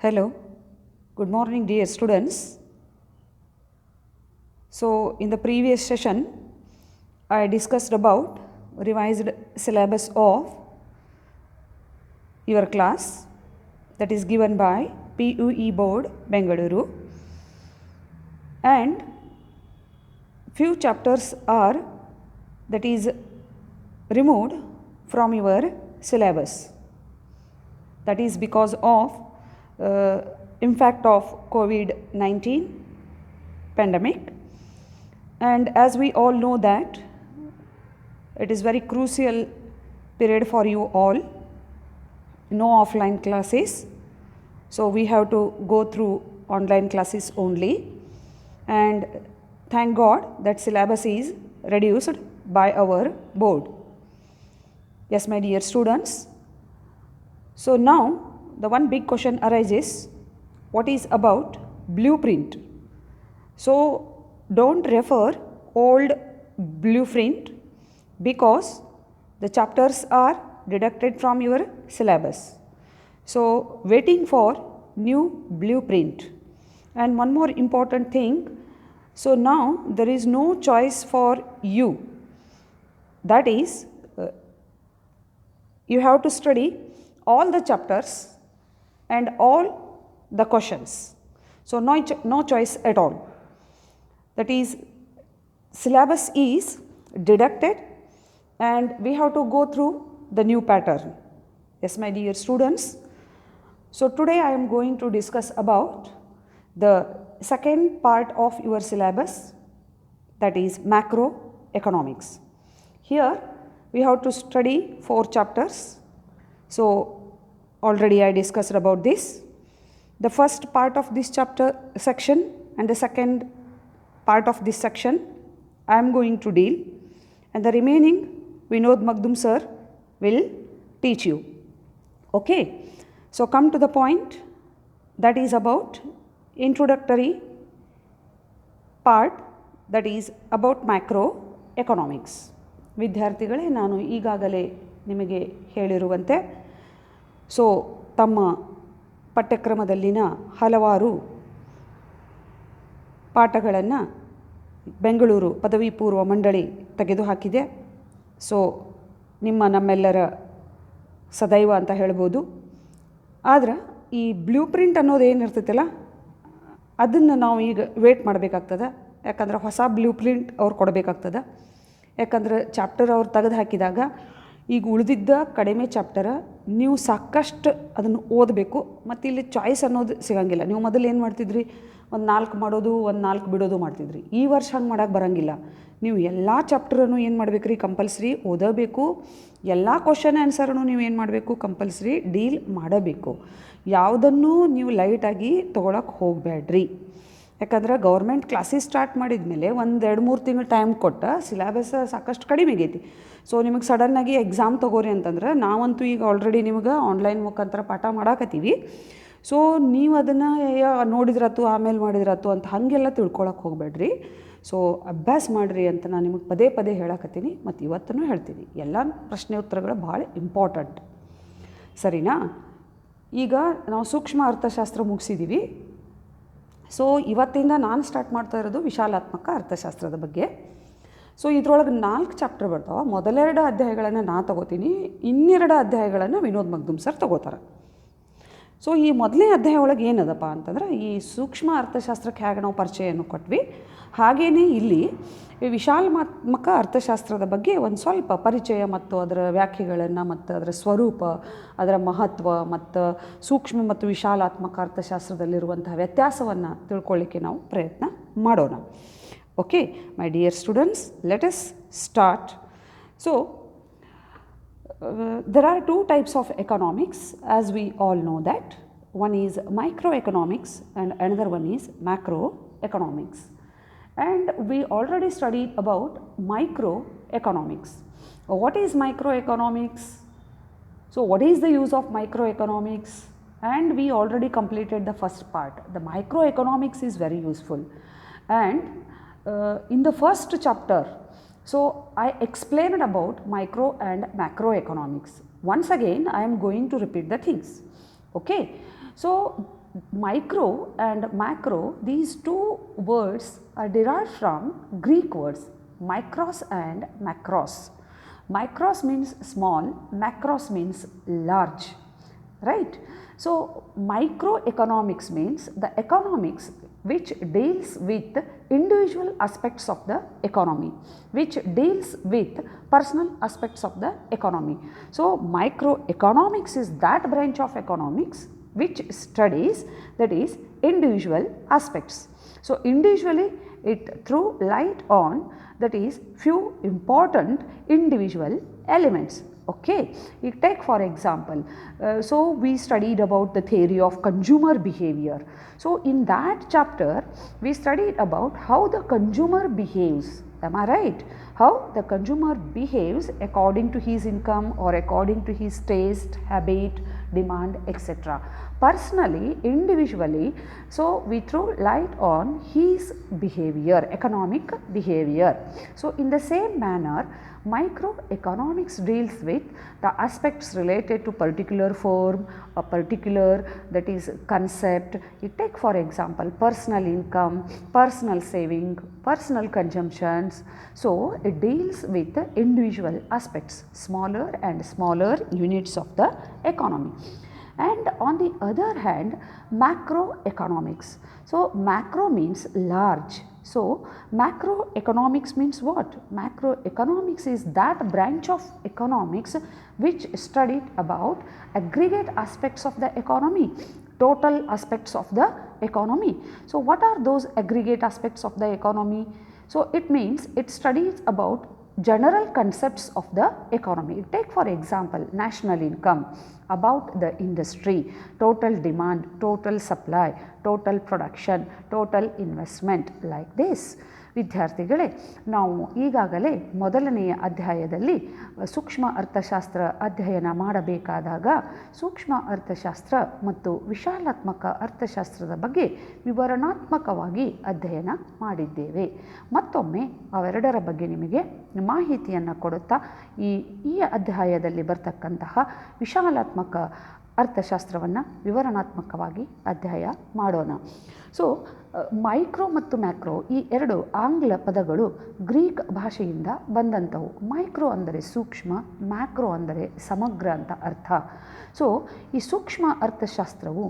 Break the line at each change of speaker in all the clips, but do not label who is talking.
Hello, good morning dear students. So in the previous session I discussed about revised syllabus of your class that is given by PUE board Bengaluru, and few chapters are that is removed from your syllabus. That is because of impact of COVID-19 pandemic, and as we all know that it is very crucial period for you all, no offline classes, so we have to go through online classes only, and thank God that syllabus is reduced by our board. Yes, my dear students. So now the one big question arises, what is about blueprint? So don't refer old blueprint because the chapters are deducted from your syllabus. So waiting for new blueprint. And one more important thing, so now there is no choice for you. That is, you have to study all the chapters and all the questions. So no choice at all. That is, syllabus is deducted and we have to go through the new pattern. Yes, my dear students. So today I am going to discuss about the second part of your syllabus, that is macroeconomics. Here we have to study 4 chapters. So already I discussed about this. The first part of this chapter section and the second part of this section I am going to deal, and the remaining Vinod Magdum sir will teach you. Okay. So come to the point, that is about introductory part, that is about macroeconomics. ವಿದ್ಯಾರ್ಥಿಗಳೇ, ನಾನು ಈಗಾಗಲೇ ನಿಮಗೆ ಹೇಳಿರುವಂತೆ so ತಮ್ಮ ಪಠ್ಯಕ್ರಮದಲ್ಲಿನ ಹಲವಾರು ಪಾಠಗಳನ್ನು ಬೆಂಗಳೂರು ಪದವಿ ಪೂರ್ವ ಮಂಡಳಿ ತೆಗೆದುಹಾಕಿದೆ. ಸೊ ನಮ್ಮೆಲ್ಲರ ಸದೈವ ಅಂತ ಹೇಳ್ಬೋದು. ಆದರೆ ಈ ಬ್ಲೂ ಪ್ರಿಂಟ್ ಅನ್ನೋದು ಏನಿರ್ತೈತಲ್ಲ ಅದನ್ನು ನಾವು ಈಗ ವೇಟ್ ಮಾಡಬೇಕಾಗ್ತದೆ, ಯಾಕಂದ್ರೆ ಹೊಸ ಬ್ಲೂ ಪ್ರಿಂಟ್ ಅವ್ರು ಕೊಡಬೇಕಾಗ್ತದೆ. ಯಾಕಂದ್ರೆ ಚಾಪ್ಟರ್ ಅವ್ರು ತೆಗೆದು ಹಾಕಿದಾಗ ಈಗ ಉಳಿದಿದ್ದ ಕಡಿಮೆ ಚಾಪ್ಟರ ನೀವು ಸಾಕಷ್ಟು ಅದನ್ನು ಓದಬೇಕು, ಮತ್ತು ಇಲ್ಲಿ ಚಾಯ್ಸ್ ಅನ್ನೋದು ಸಿಗೋಂಗಿಲ್ಲ. ನೀವು ಮೊದಲು ಏನು ಮಾಡ್ತಿದ್ರಿ, ಒಂದು 4 ಮಾಡೋದು, ಒಂದು 4 ಬಿಡೋದು ಮಾಡ್ತಿದ್ರಿ. ಈ ವರ್ಷ ಹಂಗೆ ಮಾಡೋಕ್ಕೆ ಬರೋಂಗಿಲ್ಲ. ನೀವು ಎಲ್ಲ ಚಾಪ್ಟರನ್ನು ಏನು ಮಾಡಬೇಕ್ರಿ, ಕಂಪಲ್ಸರಿ ಓದಬೇಕು. ಎಲ್ಲ ಕ್ವಶನ್ ಆನ್ಸರನ್ನು ನೀವು ಏನು ಮಾಡಬೇಕು, ಕಂಪಲ್ಸರಿ ಡೀಲ್ ಮಾಡಬೇಕು. ಯಾವುದನ್ನು ನೀವು ಲೈಟಾಗಿ ತೊಗೊಳಕ್ಕೆ ಹೋಗಬೇಡ್ರಿ. ಯಾಕಂದ್ರೆ ಗೌರ್ಮೆಂಟ್ ಕ್ಲಾಸಸ್ ಸ್ಟಾರ್ಟ್ ಮಾಡಿದ ಮೇಲೆ 1-2-3 ತಿಂಗಳು ಟೈಮ್ ಕೊಟ್ಟ ಸಿಲೆಬಸ್ ಸಾಕಷ್ಟು ಕಡಿಮೆ ಆಗೈತಿ. ಸೊ ನಿಮಗೆ ಸಡನ್ನಾಗಿ ಎಕ್ಸಾಮ್ ತೊಗೋರಿ ಅಂತಂದ್ರೆ ನಾವಂತೂ ಈಗ ಆಲ್ರೆಡಿ ನಿಮಗೆ ಆನ್ಲೈನ್ ಮುಖಾಂತರ ಪಾಠ ಮಾಡಾಕತ್ತೀವಿ. ಸೊ ನೀವು ಅದನ್ನು ನೋಡಿದ್ರಾತು ಆಮೇಲೆ ಮಾಡಿದ್ರಾತು ಅಂತ ಹಾಗೆಲ್ಲ ತಿಳ್ಕೊಳಕ್ಕೆ ಹೋಗಬೇಡ್ರಿ. ಸೊ ಅಭ್ಯಾಸ ಮಾಡಿರಿ ಅಂತ ನಾನು ನಿಮಗೆ ಪದೇ ಪದೇ ಹೇಳಕತ್ತೀನಿ, ಮತ್ತು ಇವತ್ತೂ ಹೇಳ್ತೀನಿ. ಎಲ್ಲ ಪ್ರಶ್ನೆ ಉತ್ತರಗಳು ಭಾಳ ಇಂಪಾರ್ಟೆಂಟ್, ಸರಿನಾ? ಈಗ ನಾವು ಸೂಕ್ಷ್ಮ ಅರ್ಥಶಾಸ್ತ್ರ ಮುಗಿಸಿದ್ದೀವಿ. ಸೊ ಇವತ್ತಿಂದ ನಾನು ಸ್ಟಾರ್ಟ್ ಮಾಡ್ತಾ ಇರೋದು ವಿಶಾಲಾತ್ಮಕ ಅರ್ಥಶಾಸ್ತ್ರದ ಬಗ್ಗೆ. ಸೊ ಇದರೊಳಗೆ 4 ಚಾಪ್ಟರ್ ಬರ್ತಾವೆ. ಮೊದಲೆರಡು ಅಧ್ಯಾಯಗಳನ್ನು ನಾನು ತೊಗೋತೀನಿ, ಇನ್ನೆರಡು ಅಧ್ಯಾಯಗಳನ್ನು ವಿನೋದ್ ಮಗ್ದುಮ್ ಸರ್ ತೊಗೋತಾರೆ. ಸೊ ಈ ಮೊದಲನೇ ಅಧ್ಯಾಯ ಒಳಗೆ ಏನದಪ್ಪ ಅಂತಂದ್ರೆ, ಈ ಸೂಕ್ಷ್ಮ ಅರ್ಥಶಾಸ್ತ್ರಕ್ಕೆ ಹೇಗೆ ನಾವು ಪರಿಚಯವನ್ನು ಕೊಟ್ವಿ, ಹಾಗೆಯೇ ಇಲ್ಲಿ ವಿಶಾಲಾತ್ಮಕ ಅರ್ಥಶಾಸ್ತ್ರದ ಬಗ್ಗೆ ಒಂದು ಸ್ವಲ್ಪ ಪರಿಚಯ ಮತ್ತು ಅದರ ವ್ಯಾಖ್ಯೆಗಳನ್ನು ಮತ್ತು ಅದರ ಸ್ವರೂಪ, ಅದರ ಮಹತ್ವ ಮತ್ತು ಸೂಕ್ಷ್ಮ ಮತ್ತು ವಿಶಾಲಾತ್ಮಕ ಅರ್ಥಶಾಸ್ತ್ರದಲ್ಲಿರುವಂತಹ ವ್ಯತ್ಯಾಸವನ್ನು ತಿಳ್ಕೊಳ್ಳಿಕ್ಕೆ ನಾವು ಪ್ರಯತ್ನ ಮಾಡೋಣ. Okay my dear students, let us start. So there are 2 types of economics, as we all know that. One is microeconomics and another one is macroeconomics. And we already studied about microeconomics. What is microeconomics? So what is the use of microeconomics? And we already completed the first part. The microeconomics is very useful. And in the first chapter, so I explained about micro and macroeconomics. Once again I am going to repeat the things. Okay. So micro and macro, these two words are derived from Greek words micros and macros. Micros means small, macros means large, right? So microeconomics means the economics which deals with individual aspects of the economy, which deals with personal aspects of the economy. So microeconomics is that branch of economics which studies, that is, individual aspects. So individually it threw light on, that is, few important individual elements. Okay, you take for example, so we studied about the theory of consumer behavior. So in that chapter we studied about how the consumer behaves. Am I right? How the consumer behaves according to his income or according to his taste, habit, demand, etc. Personally, individually, so we throw light on his behavior, economic behavior. So in the same manner, microeconomics deals with the aspects related to particular firm, a particular, that is, concept. You take for example personal income, personal saving, personal consumptions. So it deals with the individual aspects, smaller and smaller units of the economy. And on the other hand, macroeconomics. So macro means large. So macroeconomics means what? Macroeconomics is that branch of economics which studied about aggregate aspects of the economy, total aspects of the economy. So what are those aggregate aspects of the economy? So it means it studies about general concepts of the economy. Take for example national income, about the industry, total demand, total supply, total production, total investment, like this. ವಿದ್ಯಾರ್ಥಿಗಳೇ, ನಾವು ಈಗಾಗಲೇ ಮೊದಲನೆಯ ಅಧ್ಯಾಯದಲ್ಲಿ ಸೂಕ್ಷ್ಮ ಅರ್ಥಶಾಸ್ತ್ರ ಅಧ್ಯಯನ ಮಾಡಬೇಕಾದಾಗ ಸೂಕ್ಷ್ಮ ಅರ್ಥಶಾಸ್ತ್ರ ಮತ್ತು ವಿಶಾಲಾತ್ಮಕ ಅರ್ಥಶಾಸ್ತ್ರದ ಬಗ್ಗೆ ವಿವರಣಾತ್ಮಕವಾಗಿ ಅಧ್ಯಯನ ಮಾಡಿದ್ದೇವೆ. ಮತ್ತೊಮ್ಮೆ ಅವೆರಡರ ಬಗ್ಗೆ ನಿಮಗೆ ಮಾಹಿತಿಯನ್ನು ಕೊಡುತ್ತಾ ಈ ಅಧ್ಯಾಯದಲ್ಲಿ ಬರ್ತಕ್ಕಂತಹ ವಿಶಾಲಾತ್ಮಕ ಅರ್ಥಶಾಸ್ತ್ರವನ್ನು ವಿವರಣಾತ್ಮಕವಾಗಿ ಅಧ್ಯಯನ ಮಾಡೋಣ. ಸೊ ಮೈಕ್ರೋ ಮತ್ತು ಮ್ಯಾಕ್ರೋ ಈ ಎರಡು ಆಂಗ್ಲ ಪದಗಳು ಗ್ರೀಕ್ ಭಾಷೆಯಿಂದ ಬಂದಂಥವು. ಮೈಕ್ರೋ ಅಂದರೆ ಸೂಕ್ಷ್ಮ, ಮ್ಯಾಕ್ರೋ ಅಂದರೆ ಸಮಗ್ರ ಅಂತ ಅರ್ಥ. ಸೊ ಈ ಸೂಕ್ಷ್ಮ ಅರ್ಥಶಾಸ್ತ್ರವು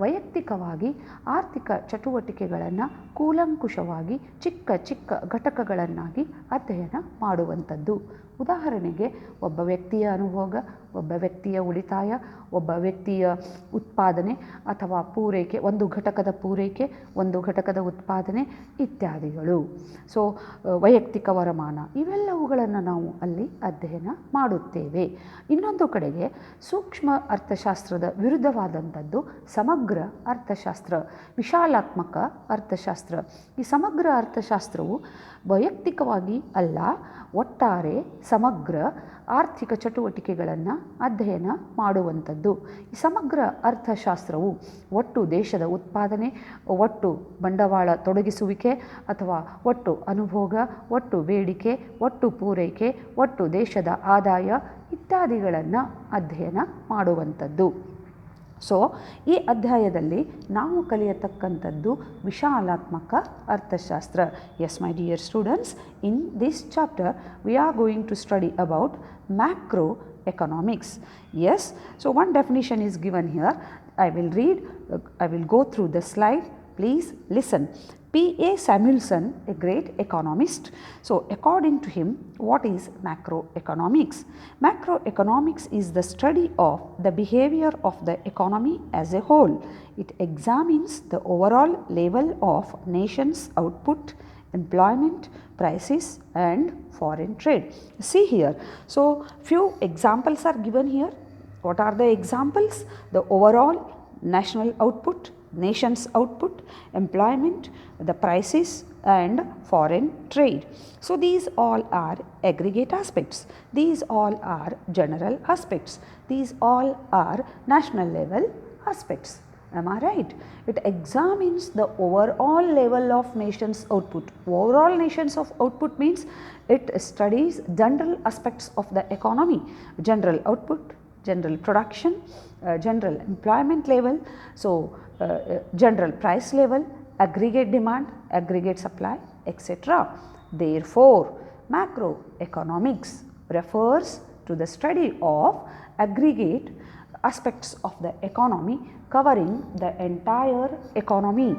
ವೈಯಕ್ತಿಕವಾಗಿ ಆರ್ಥಿಕ ಚಟುವಟಿಕೆಗಳನ್ನು ಕೂಲಂಕುಷವಾಗಿ ಚಿಕ್ಕ ಚಿಕ್ಕ ಘಟಕಗಳನ್ನಾಗಿ ಅಧ್ಯಯನ ಮಾಡುವಂಥದ್ದು. ಉದಾಹರಣೆಗೆ ಒಬ್ಬ ವ್ಯಕ್ತಿಯ ಅನುಭೋಗ, ಒಬ್ಬ ವ್ಯಕ್ತಿಯ ಉಳಿತಾಯ, ಒಬ್ಬ ವ್ಯಕ್ತಿಯ ಉತ್ಪಾದನೆ ಅಥವಾ ಪೂರೈಕೆ, ಒಂದು ಘಟಕದ ಪೂರೈಕೆ, ಒಂದು ಘಟಕದ ಉತ್ಪಾದನೆ ಇತ್ಯಾದಿಗಳು. ಸೊ ವೈಯಕ್ತಿಕ ವರಮಾನ, ಇವೆಲ್ಲವುಗಳನ್ನು ನಾವು ಅಲ್ಲಿ ಅಧ್ಯಯನ ಮಾಡುತ್ತೇವೆ. ಇನ್ನೊಂದು ಕಡೆಗೆ ಸೂಕ್ಷ್ಮ ಅರ್ಥಶಾಸ್ತ್ರದ ವಿರುದ್ಧವಾದಂಥದ್ದು ಸಮಗ್ರ ಅರ್ಥಶಾಸ್ತ್ರ, ವಿಶಾಲಾತ್ಮಕ ಅರ್ಥಶಾಸ್ತ್ರ. ಈ ಸಮಗ್ರ ಅರ್ಥಶಾಸ್ತ್ರವು ವೈಯಕ್ತಿಕವಾಗಿ ಅಲ್ಲ, ಒಟ್ಟಾರೆ ಸಮಗ್ರ ಆರ್ಥಿಕ ಚಟುವಟಿಕೆಗಳನ್ನು ಅಧ್ಯಯನ ಮಾಡುವಂಥದ್ದು. ಈ ಸಮಗ್ರ ಅರ್ಥಶಾಸ್ತ್ರವು ಒಟ್ಟು ದೇಶದ ಉತ್ಪಾದನೆ, ಒಟ್ಟು ಬಂಡವಾಳ ತೊಡಗಿಸುವಿಕೆ ಅಥವಾ ಒಟ್ಟು ಅನುಭೋಗ, ಒಟ್ಟು ಬೇಡಿಕೆ, ಒಟ್ಟು ಪೂರೈಕೆ, ಒಟ್ಟು ದೇಶದ ಆದಾಯ ಇತ್ಯಾದಿಗಳನ್ನು ಅಧ್ಯಯನ ಮಾಡುವಂಥದ್ದು. ಸೊ ಈ ಅಧ್ಯಾಯದಲ್ಲಿ ನಾವು ಕಲಿಯತಕ್ಕಂಥದ್ದು ವಿಶಾಲಾತ್ಮಕ ಅರ್ಥಶಾಸ್ತ್ರ. Yes my dear students, in this chapter we are going to study about macro economics. Yes, so one definition is given here. I will go through the slide. Please listen. P.A. Samuelson, a great economist. So according to him, what is macroeconomics? Macroeconomics is the study of the behavior of the economy as a whole. It examines the overall level of nation's output, employment, prices and foreign trade. See here, so few examples are given here. What are the examples? The overall national output, nation's output, employment, the prices and foreign trade. So these all are aggregate aspects. These all are general aspects. These all are national level aspects. Am I right? It examines the overall level of nation's output. Overall nations of output means it studies general aspects of the economy, general output, general production, general employment level. So general price level, aggregate demand, aggregate supply, etc. Therefore, macroeconomics refers to the study of aggregate aspects of the economy covering the entire economy,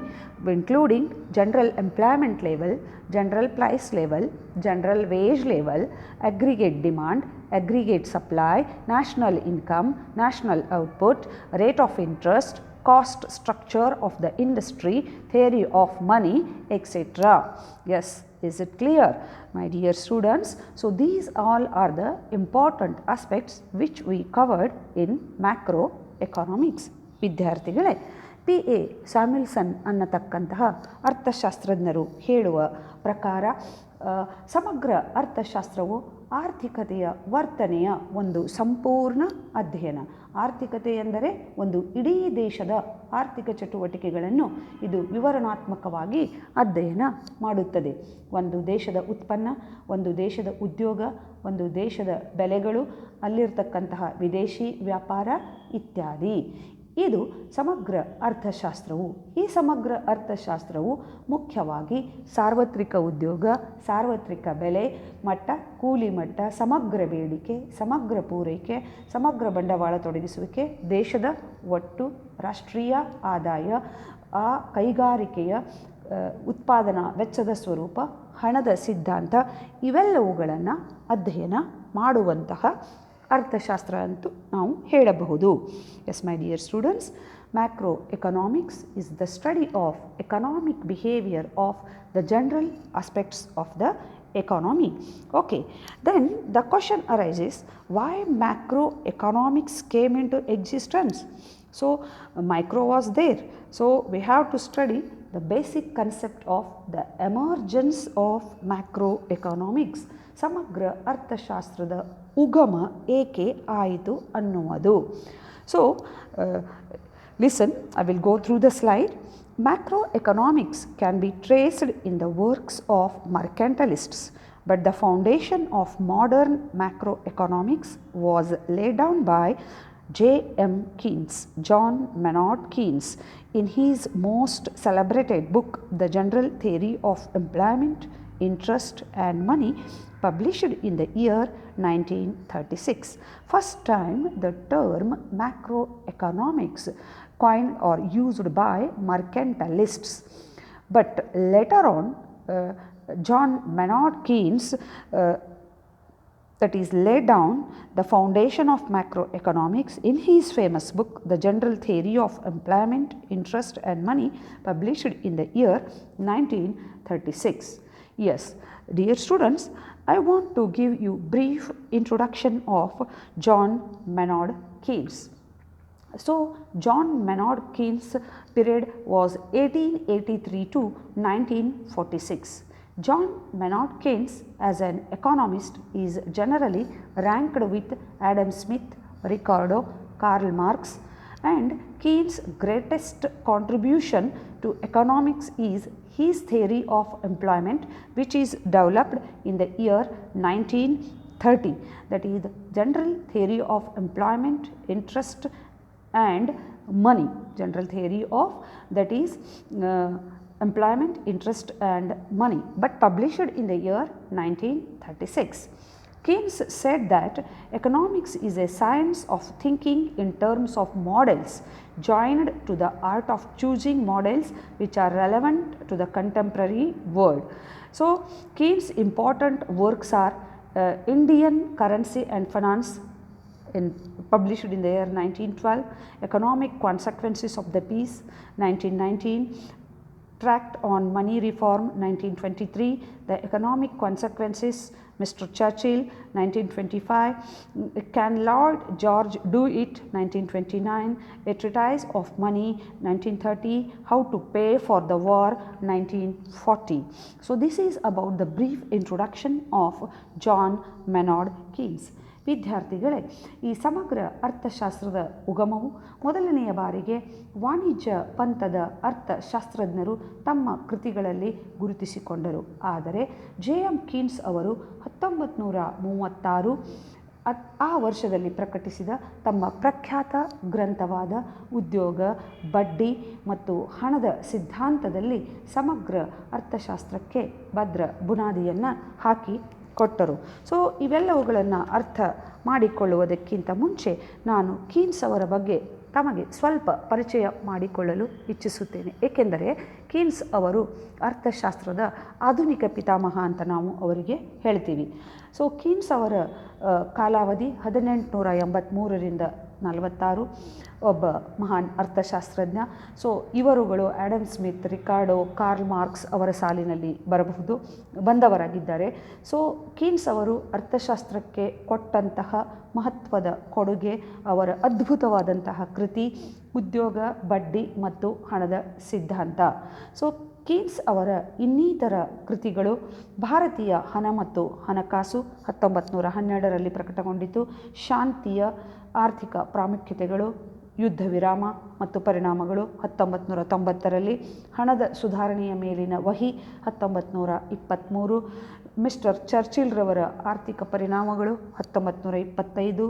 including general employment level, general price level, general wage level, aggregate demand, aggregate supply, national income, national output, rate of interest, cost structure of the industry, theory of money, etc. Yes, is it clear, my dear students? So, these all are the important aspects which we covered in macroeconomics. ವಿದ್ಯಾರ್ಥಿಗಳೇ, P A ಸ್ಯಾಮ್ಯುಲ್ಸನ್ ಅನ್ನತಕ್ಕಂತಹ ಅರ್ಥಶಾಸ್ತ್ರಜ್ಞರು ಹೇಳುವ ಪ್ರಕಾರ ಸಮಗ್ರ ಅರ್ಥಶಾಸ್ತ್ರವು ಆರ್ಥಿಕತೆಯ ವರ್ತನೆಯ ಒಂದು ಸಂಪೂರ್ಣ ಅಧ್ಯಯನ. ಆರ್ಥಿಕತೆ ಎಂದರೆ ಒಂದು ಇಡೀ ದೇಶದ ಆರ್ಥಿಕ ಚಟುವಟಿಕೆಗಳನ್ನು ಇದು ವಿವರಣಾತ್ಮಕವಾಗಿ ಅಧ್ಯಯನ ಮಾಡುತ್ತದೆ. ಒಂದು ದೇಶದ ಉತ್ಪನ್ನ, ಒಂದು ದೇಶದ ಉದ್ಯೋಗ, ಒಂದು ದೇಶದ ಬೆಲೆಗಳು, ಅಲ್ಲಿರ್ತಕ್ಕಂತಹ ವಿದೇಶಿ ವ್ಯಾಪಾರ ಇತ್ಯಾದಿ. ಇದು ಸಮಗ್ರ ಅರ್ಥಶಾಸ್ತ್ರವು. ಈ ಸಮಗ್ರ ಅರ್ಥಶಾಸ್ತ್ರವು ಮುಖ್ಯವಾಗಿ ಸಾರ್ವತ್ರಿಕ ಉದ್ಯೋಗ, ಸಾರ್ವತ್ರಿಕ ಬೆಲೆ ಮಟ್ಟ, ಕೂಲಿ ಮಟ್ಟ, ಸಮಗ್ರ ಬೇಡಿಕೆ, ಸಮಗ್ರ ಪೂರೈಕೆ, ಸಮಗ್ರ ಬಂಡವಾಳ ತೊಡಗಿಸುವಿಕೆ, ದೇಶದ ಒಟ್ಟು ರಾಷ್ಟ್ರೀಯ ಆದಾಯ, ಆ ಕೈಗಾರಿಕೆಯ ಉತ್ಪಾದನಾ ವೆಚ್ಚದ ಸ್ವರೂಪ, ಹಣದ ಸಿದ್ಧಾಂತ ಇವೆಲ್ಲವುಗಳನ್ನು ಅಧ್ಯಯನ ಮಾಡುವಂತಹ ಅರ್ಥಶಾಸ್ತ್ರ ಅಂತೂ ನಾವು ಹೇಳಬಹುದು. Yes my dear students, macroeconomics is the study of economic behavior of the general aspects of the economy. Okay, then the question arises, why macroeconomics came into existence? So micro was there, so we have to study the basic concept of the emergence of macroeconomics. ಸಮಗ್ರ ಅರ್ಥಶಾಸ್ತ್ರದ ಉಗಮ ಏಕೆ ಆಯಿತು ಅನ್ನುವುದು. So listen, I will go through the slide. Macroeconomics can be traced in the works of mercantilists, but the foundation of modern macroeconomics was laid down by J.M. Keynes, John Maynard Keynes, in his most celebrated book, The General Theory of Employment, Interest and Money, published in the year 1936. First time the term macroeconomics coined or used by mercantilists, but later on John Maynard Keynes that is laid down the foundation of macroeconomics in his famous book, The General Theory of Employment, Interest and Money, published in the year 1936. Yes, dear students, I want to give you brief introduction of John Maynard Keynes. So, John Maynard Keynes period was 1883 to 1946. John Maynard Keynes as an economist is generally ranked with Adam Smith, Ricardo, Karl Marx, and Keynes' greatest contribution to economics is his theory of employment, which is developed in the year 1930, that is the General Theory of Employment, Interest and Money, General Theory of that is Employment, Interest and Money, but published in the year 1936. Keynes said that economics is a science of thinking in terms of models joined to the art of choosing models which are relevant to the contemporary world. So, Keynes' important works are Indian Currency and Finance, published in the year 1912, Economic Consequences of the Peace, 1919, Tract on Money Reform, 1923, The Economic Consequences, Mr. Churchill, 1925, Can Lloyd George Do It, 1929, A Treatise of Money, 1930, How to Pay for the War, 1940. So, this is about the brief introduction of John Maynard Keynes. ವಿದ್ಯಾರ್ಥಿಗಳೇ, ಈ ಸಮಗ್ರ ಅರ್ಥಶಾಸ್ತ್ರದ ಉಗಮವು ಮೊದಲನೆಯ ಬಾರಿಗೆ ವಾಣಿಜ್ಯ ಪಂಥದ ಅರ್ಥಶಾಸ್ತ್ರಜ್ಞರು ತಮ್ಮ ಕೃತಿಗಳಲ್ಲಿ ಗುರುತಿಸಿಕೊಂಡರು. ಆದರೆ J.M. ಕೀನ್ಸ್ ಅವರು 1936 ಆ ವರ್ಷದಲ್ಲಿ ಪ್ರಕಟಿಸಿದ ತಮ್ಮ ಪ್ರಖ್ಯಾತ ಗ್ರಂಥವಾದ ಉದ್ಯೋಗ, ಬಡ್ಡಿ ಮತ್ತು ಹಣದ ಸಿದ್ಧಾಂತದಲ್ಲಿ ಸಮಗ್ರ ಅರ್ಥಶಾಸ್ತ್ರಕ್ಕೆ ಭದ್ರ ಬುನಾದಿಯನ್ನು ಹಾಕಿ ಕೊಟ್ಟರು. ಸೊ ಇವೆಲ್ಲವುಗಳನ್ನು ಅರ್ಥ ಮಾಡಿಕೊಳ್ಳುವುದಕ್ಕಿಂತ ಮುಂಚೆ ನಾನು ಕೀನ್ಸ್ ಅವರ ಬಗ್ಗೆ ತಮಗೆ ಸ್ವಲ್ಪ ಪರಿಚಯ ಮಾಡಿಕೊಳ್ಳಲು ಇಚ್ಛಿಸುತ್ತೇನೆ. ಏಕೆಂದರೆ ಕೀನ್ಸ್ ಅವರು ಅರ್ಥಶಾಸ್ತ್ರದ ಆಧುನಿಕ ಪಿತಾಮಹ ಅಂತ ನಾವು ಅವರಿಗೆ ಹೇಳ್ತೀವಿ. ಸೊ ಕೀನ್ಸ್ ಅವರ ಕಾಲಾವಧಿ 1883ರಿಂದ 46, ಒಬ್ಬ ಮಹಾನ್ ಅರ್ಥಶಾಸ್ತ್ರಜ್ಞ. ಸೊ ಇವರುಗಳು Adam Smith, Ricardo, Karl Marx ಅವರ ಸಾಲಿನಲ್ಲಿ ಬಂದವರಾಗಿದ್ದಾರೆ. ಸೊ ಕೀನ್ಸ್ ಅವರು ಅರ್ಥಶಾಸ್ತ್ರಕ್ಕೆ ಕೊಟ್ಟಂತಹ ಮಹತ್ವದ ಕೊಡುಗೆ, ಅವರ ಅದ್ಭುತವಾದಂತಹ ಕೃತಿ ಉದ್ಯೋಗ, ಬಡ್ಡಿ ಮತ್ತು ಹಣದ ಸಿದ್ಧಾಂತ. ಸೊ ಕೀನ್ಸ್ ಅವರ ಇನ್ನಿತರ ಕೃತಿಗಳು ಭಾರತೀಯ ಹಣ ಮತ್ತು ಹಣಕಾಸು 1912ರಲ್ಲಿ ಪ್ರಕಟಗೊಂಡಿತು, ಶಾಂತಿಯ ಆರ್ಥಿಕ ಪ್ರಾಮುಖ್ಯತೆಗಳು, ಯುದ್ಧ ವಿರಾಮ ಮತ್ತು ಪರಿಣಾಮಗಳು 1990ರಲ್ಲಿ, ಹಣದ ಸುಧಾರಣೆಯ ಮೇಲಿನ ವಹಿ 1923, ಮಿಸ್ಟರ್ ಚರ್ಚಿಲ್ರವರ ಆರ್ಥಿಕ ಪರಿಣಾಮಗಳು 1925,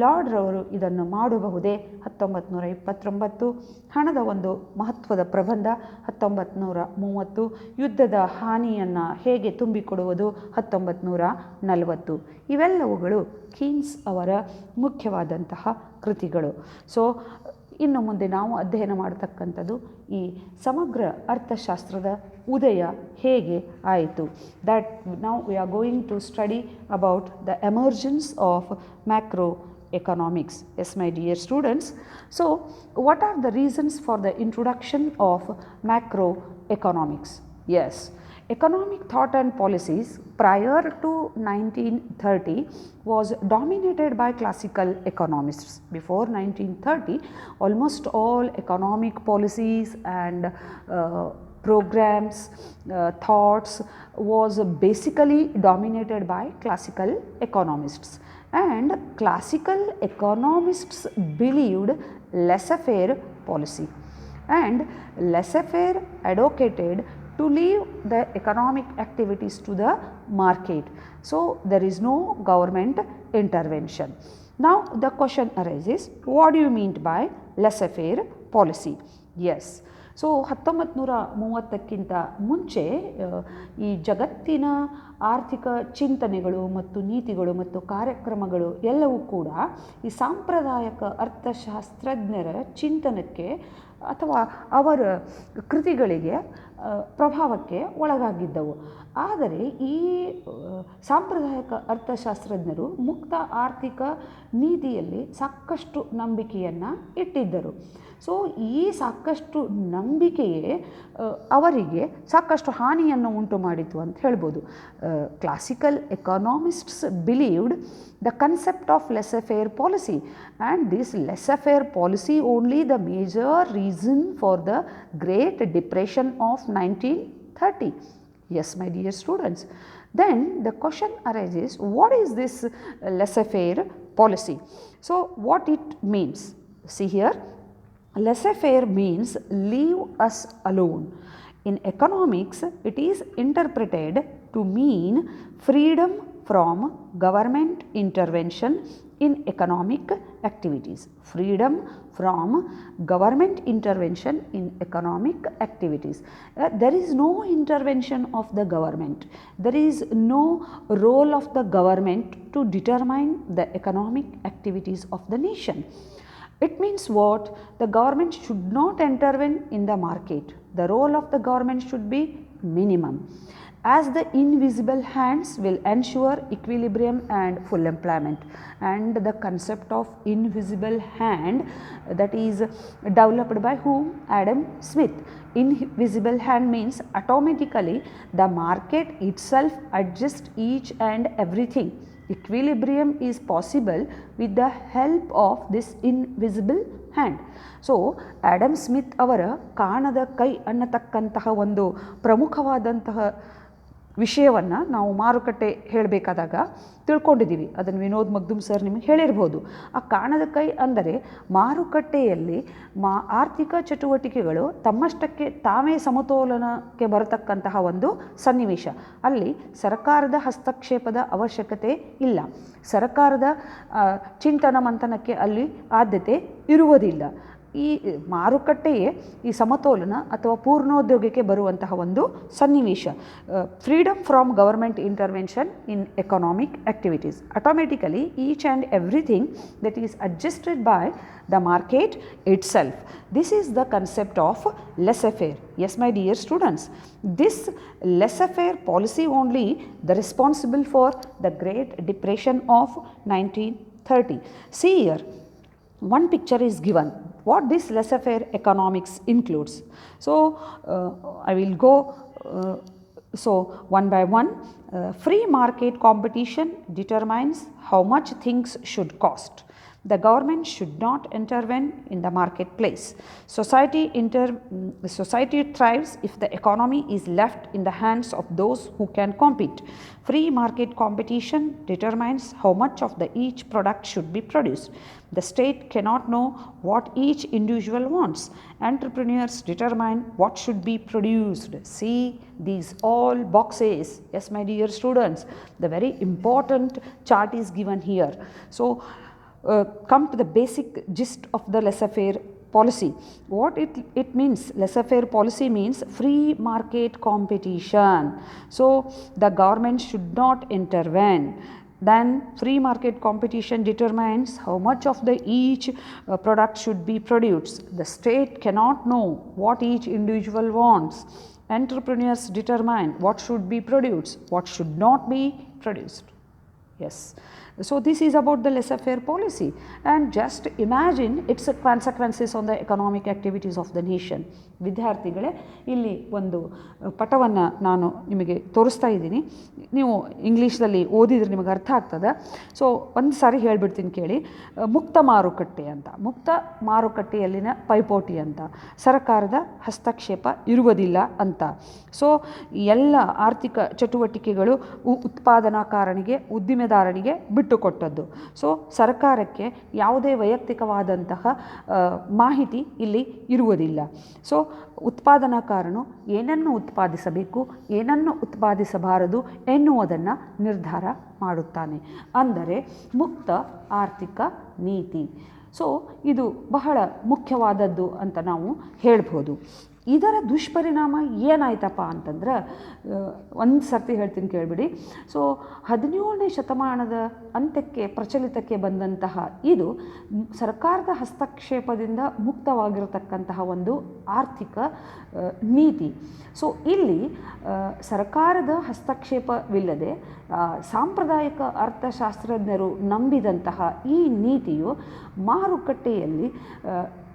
ಲಾರ್ಡ್ರವರು ಇದನ್ನು ಮಾಡಬಹುದೇ 1929, ಹಣದ ಒಂದು ಮಹತ್ವದ ಪ್ರಬಂಧ 1930, ಯುದ್ಧದ ಹಾನಿಯನ್ನು ಹೇಗೆ ತುಂಬಿಕೊಡುವುದು 1940. ಇವೆಲ್ಲವುಗಳು ಕೀನ್ಸ್ ಅವರ ಮುಖ್ಯವಾದಂತಹ ಕೃತಿಗಳು. ಸೊ ಇನ್ನು ಮುಂದೆ ನಾವು ಅಧ್ಯಯನ ಮಾಡತಕ್ಕಂಥದ್ದು ಈ ಸಮಗ್ರ ಅರ್ಥಶಾಸ್ತ್ರದ ಉದಯ ಹೇಗೆ ಆಯಿತು. That now we are going to study about the emergence of macro economics. Yes, my dear students. So what are the reasons for the introduction of macroeconomics? Yes, economic thought and policies prior to 1930 was dominated by classical economists. Before 1930, almost all economic policies and programs, thoughts was basically dominated by classical economists. And classical economists believed laissez-faire policy, and laissez-faire advocated to leave the economic activities to the market. So there is no government intervention. Now the question arises, what do you mean by laissez-faire policy? Yes. So 1930ಕ್ಕಿಂತ ಮುಂಚೆ ಈ ಜಗತ್ತಿನ ಆರ್ಥಿಕ ಚಿಂತನೆಗಳು ಮತ್ತು ನೀತಿಗಳು ಮತ್ತು ಕಾರ್ಯಕ್ರಮಗಳು ಎಲ್ಲವೂ ಕೂಡ ಈ ಸಾಂಪ್ರದಾಯಿಕ ಅರ್ಥಶಾಸ್ತ್ರಜ್ಞರ ಚಿಂತನಕ್ಕೆ ಅಥವಾ ಅವರ ಕೃತಿಗಳಿಗೆ ಪ್ರಭಾವಕ್ಕೆ ಒಳಗಾಗಿದ್ದವು. ಆದರೆ ಈ ಸಾಂಪ್ರದಾಯಿಕ ಅರ್ಥಶಾಸ್ತ್ರಜ್ಞರು ಮುಕ್ತ ಆರ್ಥಿಕ ನೀತಿಯಲ್ಲಿ ಸಾಕಷ್ಟು ನಂಬಿಕೆಯನ್ನು ಇಟ್ಟಿದ್ದರು. ಸೊ ಈ ಸಾಕಷ್ಟು ನಂಬಿಕೆಯೇ ಅವರಿಗೆ ಸಾಕಷ್ಟು ಹಾನಿಯನ್ನು ಉಂಟು ಮಾಡಿತು ಅಂತ ಹೇಳ್ಬೋದು. Classical economists believed the concept of laissez-faire policy, and this laissez-faire policy only the major reason for the Great Depression of 1930. Yes, my dear students. Then the question arises, what is this laissez-faire policy? So what it means? See here, laissez-faire means leave us alone. In economics, it is interpreted to mean freedom from government intervention in economic activities. Freedom from government intervention in economic activities. There is no intervention of the government. There is no role of the government to determine the economic activities of the nation. It means what? The government should not intervene in the market. The role of the government should be minimum, as the invisible hands will ensure equilibrium and full employment. And the concept of invisible hand, that is developed by whom? Adam Smith. Invisible hand means automatically the market itself adjusts each and everything. Equilibrium is possible with the help of this invisible hand. So Adam Smith ಅವರ ಕಾಣದ ಕೈ ಅನ್ನತಕ್ಕಂತಹ ಒಂದು ಪ್ರಮುಖವಾದಂತಹ ವಿಷಯವನ್ನು ನಾವು ಮಾರುಕಟ್ಟೆ ಹೇಳಬೇಕಾದಾಗ ತಿಳ್ಕೊಂಡಿದ್ದೀವಿ. ಅದನ್ನು Vinod Magdum sir ನಿಮಗೆ ಹೇಳಿರ್ಬೋದು. ಆ ಕಾಣದ ಕೈ ಅಂದರೆ ಮಾರುಕಟ್ಟೆಯಲ್ಲಿ ಆರ್ಥಿಕ ಚಟುವಟಿಕೆಗಳು ತಮ್ಮಷ್ಟಕ್ಕೆ ತಾವೇ ಸಮತೋಲನಕ್ಕೆ ಬರತಕ್ಕಂತಹ ಒಂದು ಸನ್ನಿವೇಶ. ಅಲ್ಲಿ ಸರ್ಕಾರದ ಹಸ್ತಕ್ಷೇಪದ ಅವಶ್ಯಕತೆ ಇಲ್ಲ. ಸರ್ಕಾರದ ಚಿಂತನ ಮಂಥನಕ್ಕೆ ಅಲ್ಲಿ ಆದ್ಯತೆ ಇರುವುದಿಲ್ಲ. ಈ ಮಾರುಕಟ್ಟೆಯೇ ಈ ಸಮತೋಲನ ಅಥವಾ ಪೂರ್ಣೋದ್ಯೋಗಕ್ಕೆ ಬರುವಂತಹ ಒಂದು ಸನ್ನಿವೇಶ. Freedom from government intervention in economic activities. Automatically each and everything that is adjusted by the market itself. This is the concept of laissez-faire. Yes, my dear students, this laissez-faire policy only the responsible for the Great Depression of 1930. See here, one picture is given. What this laissez-faire economics includes. So, I will go one by one. Free market competition determines how much things should cost. The government should not intervene in the marketplace. Society thrives if the economy is left in the hands of those who can compete. Free market competition determines how much of each product should be produced. The state cannot know what each individual wants. Entrepreneurs determine what should be produced. See these all boxes. Yes, my dear students, the very important chart is given here. So, come to the basic gist of the laissez-faire policy. What it means, laissez-faire policy means free market competition. So, the government should not intervene. Then free market competition determines how much of each product should be produced. The state cannot know what each individual wants. Entrepreneurs determine what should be produced, what should not be produced. Yes. So, this is about the laissez-faire policy, and just imagine its consequences on the economic activities of the nation. ವಿದ್ಯಾರ್ಥಿಗಳೇ, ಇಲ್ಲಿ ಒಂದು ಪಟವನ್ನು ನಾನು ನಿಮಗೆ ತೋರಿಸ್ತಾ ಇದ್ದೀನಿ. ನೀವು ಇಂಗ್ಲೀಷ್ನಲ್ಲಿ ಓದಿದರೆ ನಿಮಗೆ ಅರ್ಥ ಆಗ್ತದೆ. ಸೊ ಒಂದು ಸಾರಿ ಹೇಳಿಬಿಡ್ತೀನಿ ಕೇಳಿ. ಮುಕ್ತ ಮಾರುಕಟ್ಟೆ ಅಂತ, ಮುಕ್ತ ಮಾರುಕಟ್ಟೆಯಲ್ಲಿನ ಪೈಪೋಟಿ ಅಂತ, ಸರ್ಕಾರದ ಹಸ್ತಕ್ಷೇಪ ಇರುವುದಿಲ್ಲ ಅಂತ. ಸೊ ಎಲ್ಲ ಆರ್ಥಿಕ ಚಟುವಟಿಕೆಗಳು ಉತ್ಪಾದನಾಕಾರನಿಗೆ, ಉದ್ದಿಮೆದಾರನಿಗೆ ಬಿಟ್ಟುಕೊಟ್ಟದ್ದು. ಸೊ ಸರ್ಕಾರಕ್ಕೆ ಯಾವುದೇ ವೈಯಕ್ತಿಕವಾದಂತಹ ಮಾಹಿತಿ ಇಲ್ಲಿ ಇರುವುದಿಲ್ಲ. ಸೊ ಉತ್ಪಾದನಾಕಾರನು ಏನನ್ನು ಉತ್ಪಾದಿಸಬೇಕು, ಏನನ್ನು ಉತ್ಪಾದಿಸಬಾರದು ಎನ್ನುವುದನ್ನು ನಿರ್ಧಾರ ಮಾಡುತ್ತಾನೆ. ಅಂದರೆ ಮುಕ್ತ ಆರ್ಥಿಕ ನೀತಿ. ಸೊ ಇದು ಬಹಳ ಮುಖ್ಯವಾದದ್ದು ಅಂತ ನಾವು ಹೇಳ್ಬೋದು. ಇದರ ದುಷ್ಪರಿಣಾಮ ಏನಾಯ್ತಪ್ಪ ಅಂತಂದ್ರೆ, ಒಂದು ಸರ್ತಿ ಹೇಳ್ತೀನಿ ಕೇಳಿಬಿಡಿ. ಸೊ 17ನೇ ಶತಮಾನದ ಅಂತ್ಯಕ್ಕೆ ಪ್ರಚಲಿತಕ್ಕೆ ಬಂದಂತಹ ಇದು ಸರ್ಕಾರದ ಹಸ್ತಕ್ಷೇಪದಿಂದ ಮುಕ್ತವಾಗಿರತಕ್ಕಂತಹ ಒಂದು ಆರ್ಥಿಕ ನೀತಿ. ಸೊ ಇಲ್ಲಿ ಸರ್ಕಾರದ ಹಸ್ತಕ್ಷೇಪವಿಲ್ಲದೆ ಸಾಂಪ್ರದಾಯಿಕ ಅರ್ಥಶಾಸ್ತ್ರಜ್ಞರು ನಂಬಿದಂತಹ ಈ ನೀತಿಯು ಮಾರುಕಟ್ಟೆಯಲ್ಲಿ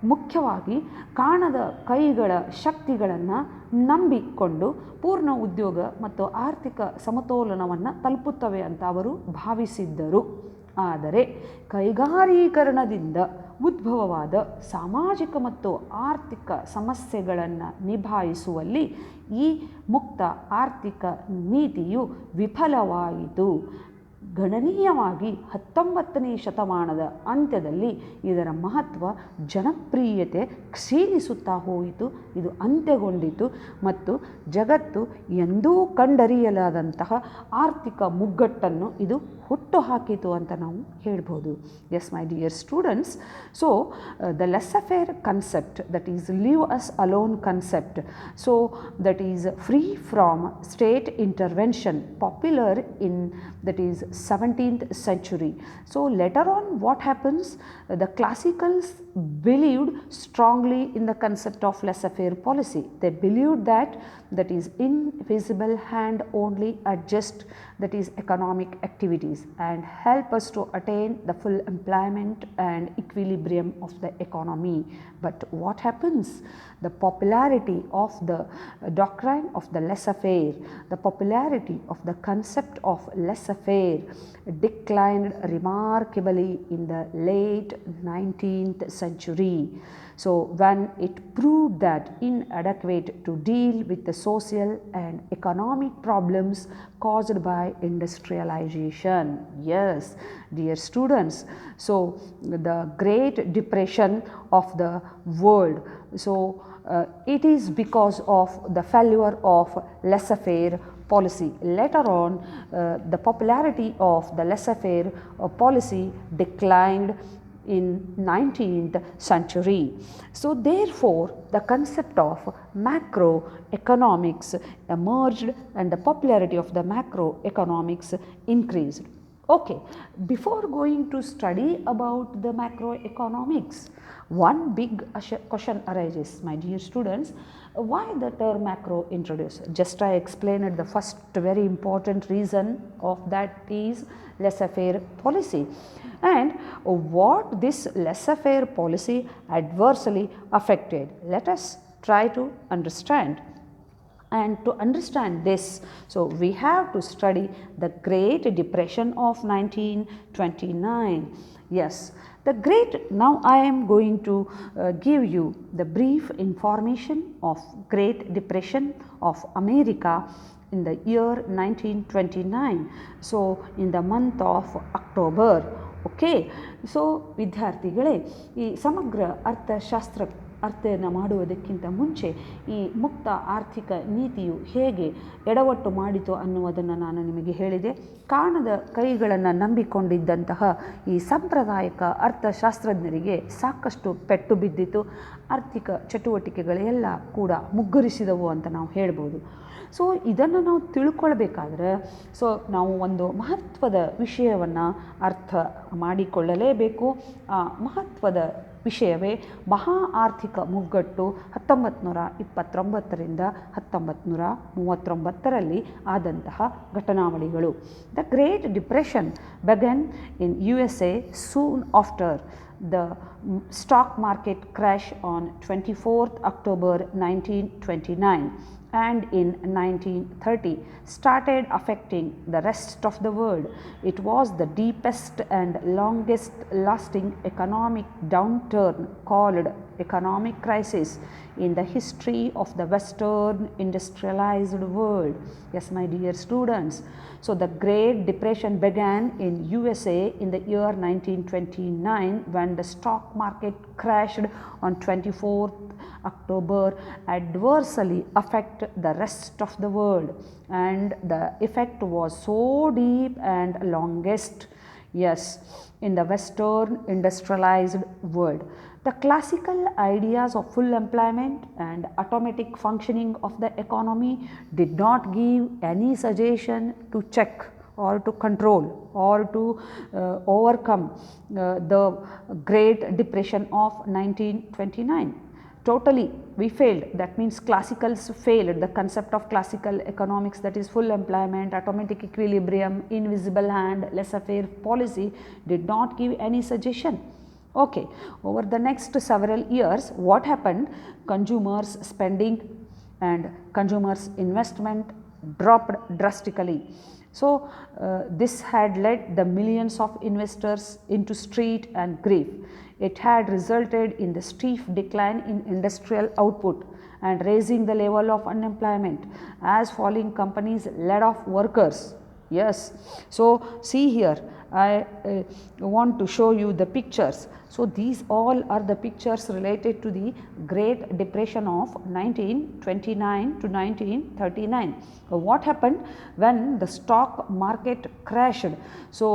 ಮುಖ್ಯವಾಗಿ ಕಾಣದ ಕೈಗಳ ಶಕ್ತಿಗಳನ್ನು ನಂಬಿಕೊಂಡು ಪೂರ್ಣ ಉದ್ಯೋಗ ಮತ್ತು ಆರ್ಥಿಕ ಸಮತೋಲನವನ್ನು ತಲುಪುತ್ತವೆ ಅಂತ ಅವರು ಭಾವಿಸಿದ್ದರು. ಆದರೆ ಕೈಗಾರೀಕರಣದಿಂದ ಉದ್ಭವವಾದ ಸಾಮಾಜಿಕ ಮತ್ತು ಆರ್ಥಿಕ ಸಮಸ್ಯೆಗಳನ್ನು ನಿಭಾಯಿಸುವಲ್ಲಿ ಈ ಮುಕ್ತ ಆರ್ಥಿಕ ನೀತಿಯು ವಿಫಲವಾಯಿತು. ಗಣನೀಯವಾಗಿ 19ನೇ ಶತಮಾನದ ಅಂತ್ಯದಲ್ಲಿ ಇದರ ಮಹತ್ವ, ಜನಪ್ರಿಯತೆ ಕ್ಷೀಣಿಸುತ್ತಾ ಹೋಯಿತು. ಇದು ಅಂತ್ಯಗೊಂಡಿತು ಮತ್ತು ಜಗತ್ತು ಎಂದೂ ಕಂಡರಿಯಲಾದಂತಹ ಆರ್ಥಿಕ ಮುಗ್ಗಟ್ಟನ್ನು ಇದು ಹುಟ್ಟು ಹಾಕಿತು ಅಂತ ನಾವು ಹೇಳ್ಬೋದು. Yes my dear students, so the laissez-faire concept, that is leave us alone concept, so that is free from state intervention, popular in that is 17th century. So later on what happens, the classicals believed strongly in the concept of laissez-faire policy. They believed that is invisible hand only adjust that is economic activities and help us to attain the full employment and equilibrium of the economy. But what happens? The popularity of the doctrine of the laissez-faire, the popularity of the concept of laissez-faire declined remarkably in the late 19th century. So when it proved that inadequate to deal with the social and economic problems caused by industrialization. Yes, dear students, so the Great Depression of the world, so it is because of the failure of laissez-faire policy. Later on, the popularity of the laissez-faire policy declined in 19th century. So therefore, the concept of macroeconomics emerged and the popularity of the macroeconomics increased. Okay, before going to study about the macroeconomics, one big question arises, my dear students. Why the term macro introduced? Just I explained the first very important reason of that is laissez-faire policy, and what this laissez-faire policy adversely affected. Let us try to understand. And to understand this, so we have to study the Great Depression of 1929. Yes, now I am going to give you the brief information of Great Depression of America in the year 1929. So in the month of October. Okay, so ವಿದ್ಯಾರ್ಥಿಗಳೇ, ಈ ಸಮಗ್ರ ಅಧ್ಯಯನ ಮಾಡುವುದಕ್ಕಿಂತ ಮುಂಚೆ ಈ ಮುಕ್ತ ಆರ್ಥಿಕ ನೀತಿಯು ಹೇಗೆ ಎಡವಟ್ಟು ಮಾಡಿತು ಅನ್ನುವುದನ್ನು ನಾನು ನಿಮಗೆ ಹೇಳಿದೆ. ಕಾಣದ ಕೈಗಳನ್ನು ನಂಬಿಕೊಂಡಿದ್ದಂತಹ ಈ ಸಾಂಪ್ರದಾಯಿಕ ಅರ್ಥಶಾಸ್ತ್ರಜ್ಞರಿಗೆ ಸಾಕಷ್ಟು ಪೆಟ್ಟು ಬಿದ್ದಿತು. ಆರ್ಥಿಕ ಚಟುವಟಿಕೆಗಳೆಲ್ಲ ಕೂಡ ಮುಗ್ಗರಿಸಿದವು ಅಂತ ನಾವು ಹೇಳ್ಬೋದು. ಸೊ ಇದನ್ನು ನಾವು ತಿಳ್ಕೊಳ್ಬೇಕಾದ್ರೆ ನಾವು ಒಂದು ಮಹತ್ವದ ವಿಷಯವನ್ನು ಅರ್ಥ ಮಾಡಿಕೊಳ್ಳಲೇಬೇಕು. ಆ ಮಹತ್ವದ ವಿಷಯವೇ ಮಹಾ ಆರ್ಥಿಕ ಮುಗ್ಗಟ್ಟು 1929ರಿಂದ 1939ರಲ್ಲಿ ಆದಂತಹ ಘಟನಾವಳಿಗಳು. The Great Depression began in USA soon after the stock market crash on 24th October 1929 and in 1930 started affecting the rest of the world. It was the deepest and longest lasting economic downturn called economic crisis in the history of the Western industrialized world. Yes, my dear students. So the Great Depression began in USA in the year 1929 when the stock market crashed on 24th October, adversely affect the rest of the world, and the effect was so deep and longest, yes, in the Western industrialized world. The classical ideas of full employment and automatic functioning of the economy did not give any suggestion to check or to control or to overcome the Great Depression of 1929. Totally we failed. That means classicals failed. The concept of classical economics, that is full employment, automatic equilibrium, invisible hand, laissez-faire policy, did not give any suggestion. Okay, over the next several years, what happened? Consumers spending and consumers investment dropped drastically. So this had led the millions of investors into street and grief. It had resulted in the steep decline in industrial output and raising the level of unemployment as falling companies laid off workers. Yes, so see here, I want to show you the pictures. So these all are the pictures related to the Great Depression of 1929 to 1939. What happened when the stock market crashed? So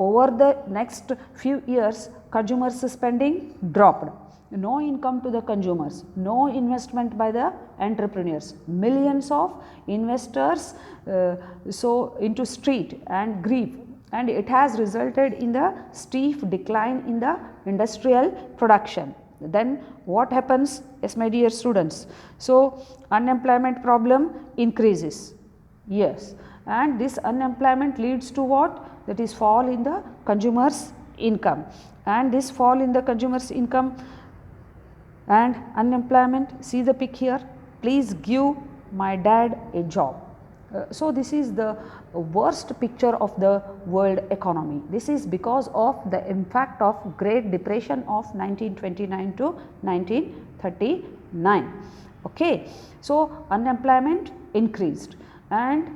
over the next few years, consumers spending dropped. No income to the consumers, no investment by the entrepreneurs, millions of investors into street and grief, and it has resulted in the steep decline in the industrial production. Then what happens? Yes, my dear students, so unemployment problem increases. Yes, and this unemployment leads to what? That is fall in the consumers income, and this fall in the consumers income and unemployment, see the pic here, please give my dad a job. So this is the worst picture of the world economy. This is because of the impact of Great Depression of 1929 to 1939. Okay, so unemployment increased, and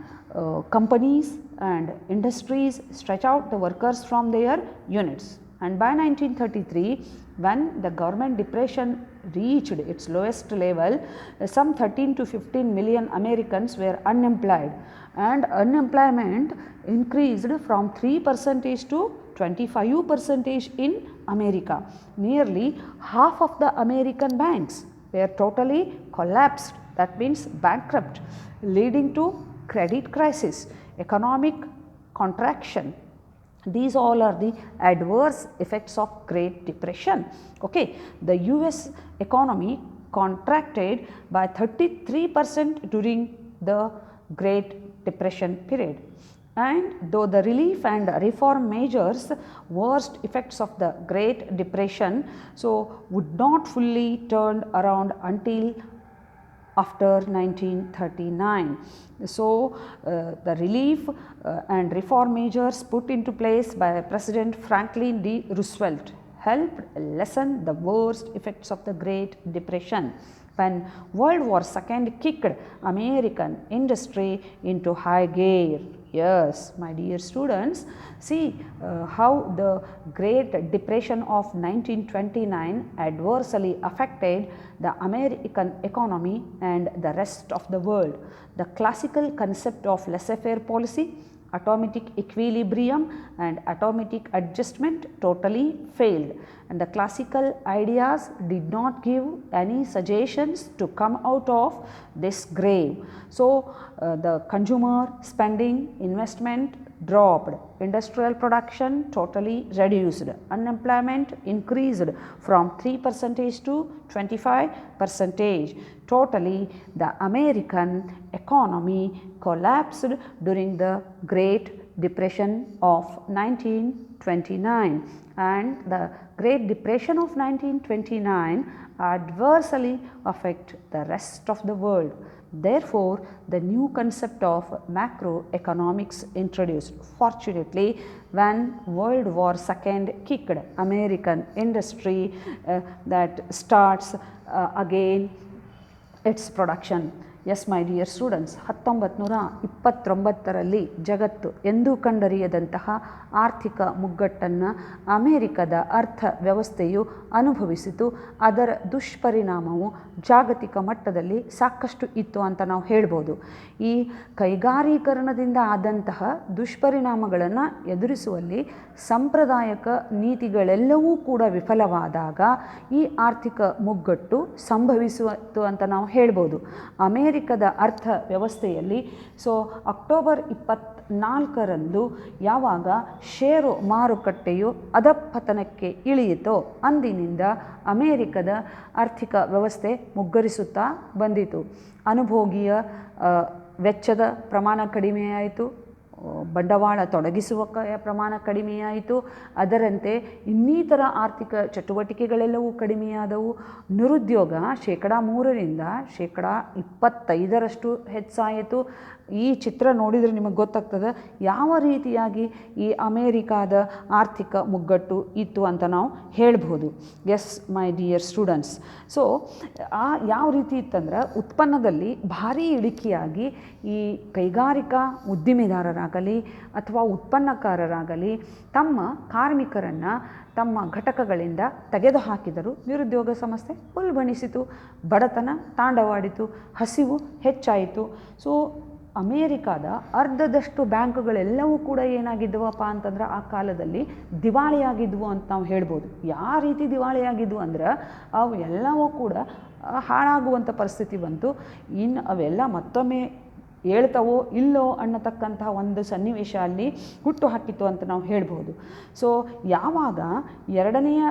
companies and industries stretch out the workers from their units. And by 1933, when the government depression reached its lowest level, some 13 to 15 million Americans were unemployed, and unemployment increased from 3% to 25% in America. Nearly half of the American banks were totally collapsed, that means bankrupt, leading to credit crisis, economic contraction. These all are the adverse effects of Great Depression. Okay, the US economy contracted by 33% during the Great Depression period. And though the relief and reform measures, worst effects of the Great Depression, so would not fully turn around until after 1939. So, the relief and reform measures put into place by President Franklin D. Roosevelt helped lessen the worst effects of the Great Depression. When World War II kicked American industry into high gear. Yes, my dear students, see how the Great Depression of 1929 adversely affected the American economy and the rest of the world. The classical concept of laissez-faire policy, atomic equilibrium and atomic adjustment totally failed, and the classical ideas did not give any suggestions to come out of this grave. So, the consumer spending, investment dropped, industrial production totally reduced, unemployment increased from 3% to 25%. Totally, the American economy collapsed during the Great Depression of 1929, and the Great Depression of 1929 adversely affect the rest of the world. Therefore, the new concept of macroeconomics introduced. Fortunately, when World War II kicked American industry that starts again its production. Yes, my dear students, 1929ರಲ್ಲಿ ಜಗತ್ತು ಎಂದೂ ಕಂಡರಿಯದಂತಹ ಆರ್ಥಿಕ ಮುಗ್ಗಟ್ಟನ್ನು ಅಮೆರಿಕದ ಅರ್ಥವ್ಯವಸ್ಥೆಯು ಅನುಭವಿಸಿತು. ಅದರ ದುಷ್ಪರಿಣಾಮವು ಜಾಗತಿಕ ಮಟ್ಟದಲ್ಲಿ ಸಾಕಷ್ಟು ಇತ್ತು ಅಂತ ನಾವು ಹೇಳ್ಬೋದು. ಈ ಕೈಗಾರೀಕರಣದಿಂದ ಆದಂತಹ ದುಷ್ಪರಿಣಾಮಗಳನ್ನು ಎದುರಿಸುವಲ್ಲಿ ಸಾಂಪ್ರದಾಯಿಕ ನೀತಿಗಳೆಲ್ಲವೂ ಕೂಡ ವಿಫಲವಾದಾಗ ಈ ಆರ್ಥಿಕ ಮುಗ್ಗಟ್ಟು ಸಂಭವಿಸಿತು ಅಂತ ನಾವು ಹೇಳ್ಬೋದು. ಅಮೇರಿಕದ ಅರ್ಥವ್ಯವಸ್ಥೆಯಲ್ಲಿ ಅಕ್ಟೋಬರ್ 24ರಂದು ಯಾವಾಗ ಷೇರು ಮಾರುಕಟ್ಟೆಯು ಅಧಃಪತನಕ್ಕೆ ಇಳಿಯಿತೋ ಅಂದಿನಿಂದ ಅಮೇರಿಕದ ಆರ್ಥಿಕ ವ್ಯವಸ್ಥೆ ಮುಗ್ಗರಿಸುತ್ತಾ ಬಂದಿತು. ಅನುಭೋಗಿಯ ವೆಚ್ಚದ ಪ್ರಮಾಣ ಕಡಿಮೆಯಾಯಿತು, ಬಂಡವಾಳ ತೊಡಗಿಸುವ ಪ್ರಮಾಣ ಕಡಿಮೆಯಾಯಿತು, ಅದರಂತೆ ಇನ್ನಿತರ ಆರ್ಥಿಕ ಚಟುವಟಿಕೆಗಳೆಲ್ಲವೂ ಕಡಿಮೆಯಾದವು. ನಿರುದ್ಯೋಗ 3% ಶೇಕಡ 25ರಷ್ಟು ಹೆಚ್ಚಾಯಿತು. ಈ ಚಿತ್ರ ನೋಡಿದರೆ ನಿಮಗೆ ಗೊತ್ತಾಗ್ತದೆ ಯಾವ ರೀತಿಯಾಗಿ ಈ ಅಮೇರಿಕಾದ ಆರ್ಥಿಕ ಮುಗ್ಗಟ್ಟು ಇತ್ತು ಅಂತ ನಾವು ಹೇಳ್ಬೋದು. ಎಸ್ ಮೈ ಡಿಯರ್ ಸ್ಟೂಡೆಂಟ್ಸ್, ಯಾವ ರೀತಿ ಇತ್ತಂದ್ರೆ ಉತ್ಪನ್ನದಲ್ಲಿ ಭಾರಿ ಇಳಿಕೆಯಾಗಿ ಈ ಕೈಗಾರಿಕಾ ಉದ್ದಿಮೆದಾರರಾಗಲಿ ಅಥವಾ ಉತ್ಪನ್ನಕಾರರಾಗಲಿ ತಮ್ಮ ಕಾರ್ಮಿಕರನ್ನು ತಮ್ಮ ಘಟಕಗಳಿಂದ ತೆಗೆದುಹಾಕಿದರು. ನಿರುದ್ಯೋಗ ಸಮಸ್ಯೆ ಉಲ್ಬಣಿಸಿತು, ಬಡತನ ತಾಂಡವಾಡಿತು, ಹಸಿವು ಹೆಚ್ಚಾಯಿತು. ಅಮೇರಿಕಾದ ಅರ್ಧದಷ್ಟು ಬ್ಯಾಂಕ್ಗಳೆಲ್ಲವೂ ಕೂಡ ಏನಾಗಿದ್ವಪ್ಪ ಅಂತಂದ್ರೆ ಆ ಕಾಲದಲ್ಲಿ ದಿವಾಳಿಯಾಗಿದ್ವು ಅಂತ ನಾವು ಹೇಳ್ಬೋದು. ಯಾವ ರೀತಿ ದಿವಾಳಿಯಾಗಿದ್ವು ಅಂದ್ರೆ ಅವು ಎಲ್ಲವೂ ಕೂಡ ಹಾಳಾಗುವಂಥ ಪರಿಸ್ಥಿತಿ ಬಂತು. ಇನ್ನು ಅವೆಲ್ಲ ಮತ್ತೊಮ್ಮೆ ಹೇಳ್ತವೋ ಇಲ್ಲೋ ಅನ್ನತಕ್ಕಂತಹ ಒಂದು ಸನ್ನಿವೇಶ ಅಲ್ಲಿ ಹುಟ್ಟು ಹಾಕಿತ್ತು ಅಂತ ನಾವು ಹೇಳ್ಬೋದು. ಯಾವಾಗ ಎರಡನೆಯ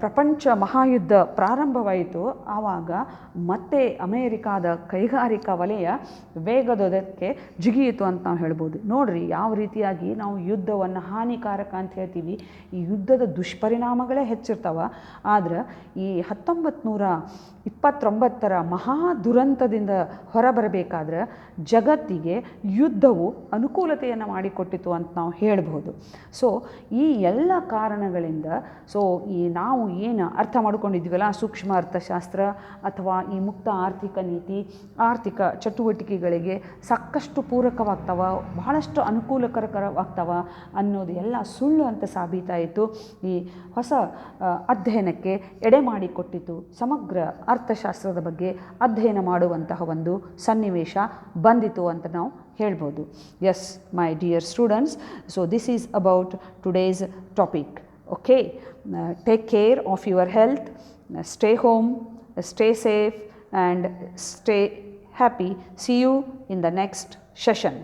ಪ್ರಪಂಚ ಮಹಾಯುದ್ಧ ಪ್ರಾರಂಭವಾಯಿತು ಆವಾಗ ಮತ್ತೆ ಅಮೇರಿಕಾದ ಕೈಗಾರಿಕಾ ವಲಯ ವೇಗದೊಂದಕ್ಕೆ ಜಿಗಿಯಿತು ಅಂತ ನಾವು ಹೇಳ್ಬೋದು. ನೋಡ್ರಿ ಯಾವ ರೀತಿಯಾಗಿ ನಾವು ಯುದ್ಧವನ್ನು ಹಾನಿಕಾರಕ ಅಂತ ಹೇಳ್ತೀವಿ, ಈ ಯುದ್ಧದ ದುಷ್ಪರಿಣಾಮಗಳೇ ಹೆಚ್ಚಿರ್ತಾವ. ಆದ್ರೆ ಈ 1929ರ ಮಹಾ ದುರಂತದಿಂದ ಹೊರಬರಬೇಕಾದ್ರೆ ಜಗತ್ತಿಗೆ ಯುದ್ಧವು ಅನುಕೂಲತೆಯನ್ನು ಮಾಡಿಕೊಟ್ಟಿತು ಅಂತ ನಾವು ಹೇಳ್ಬೋದು. ಸೊ ಈ ಎಲ್ಲ ಕಾರಣಗಳಿಂದ ನಾವು ಏನು ಅರ್ಥ ಮಾಡ್ಕೊಂಡಿದ್ದೀವಲ್ಲ, ಸೂಕ್ಷ್ಮ ಅರ್ಥಶಾಸ್ತ್ರ ಅಥವಾ ಈ ಮುಕ್ತ ಆರ್ಥಿಕ ನೀತಿ ಆರ್ಥಿಕ ಚಟುವಟಿಕೆಗಳಿಗೆ ಸಾಕಷ್ಟು ಪೂರಕವಾಗ್ತವ, ಬಹಳಷ್ಟು ಅನುಕೂಲಕರವಾಗ್ತವ ಅನ್ನೋದು ಎಲ್ಲ ಸುಳ್ಳು ಅಂತ ಸಾಬೀತಾಯಿತು. ಈ ಹೊಸ ಅಧ್ಯಯನಕ್ಕೆ ಎಡೆ ಮಾಡಿಕೊಟ್ಟಿತು. ಸಮಗ್ರ ಅರ್ಥಶಾಸ್ತ್ರದ ಬಗ್ಗೆ ಅಧ್ಯಯನ ಮಾಡುವಂತಹ ಒಂದು ಸನ್ನಿವೇಶ ಬಂದಿತು ಅಂತ ನಾವು ಹೇಳ್ಬೋದು. Yes my dear students, so this is about today's topic. Okay, take care of your health, stay home, stay safe and stay happy. See you in the next session.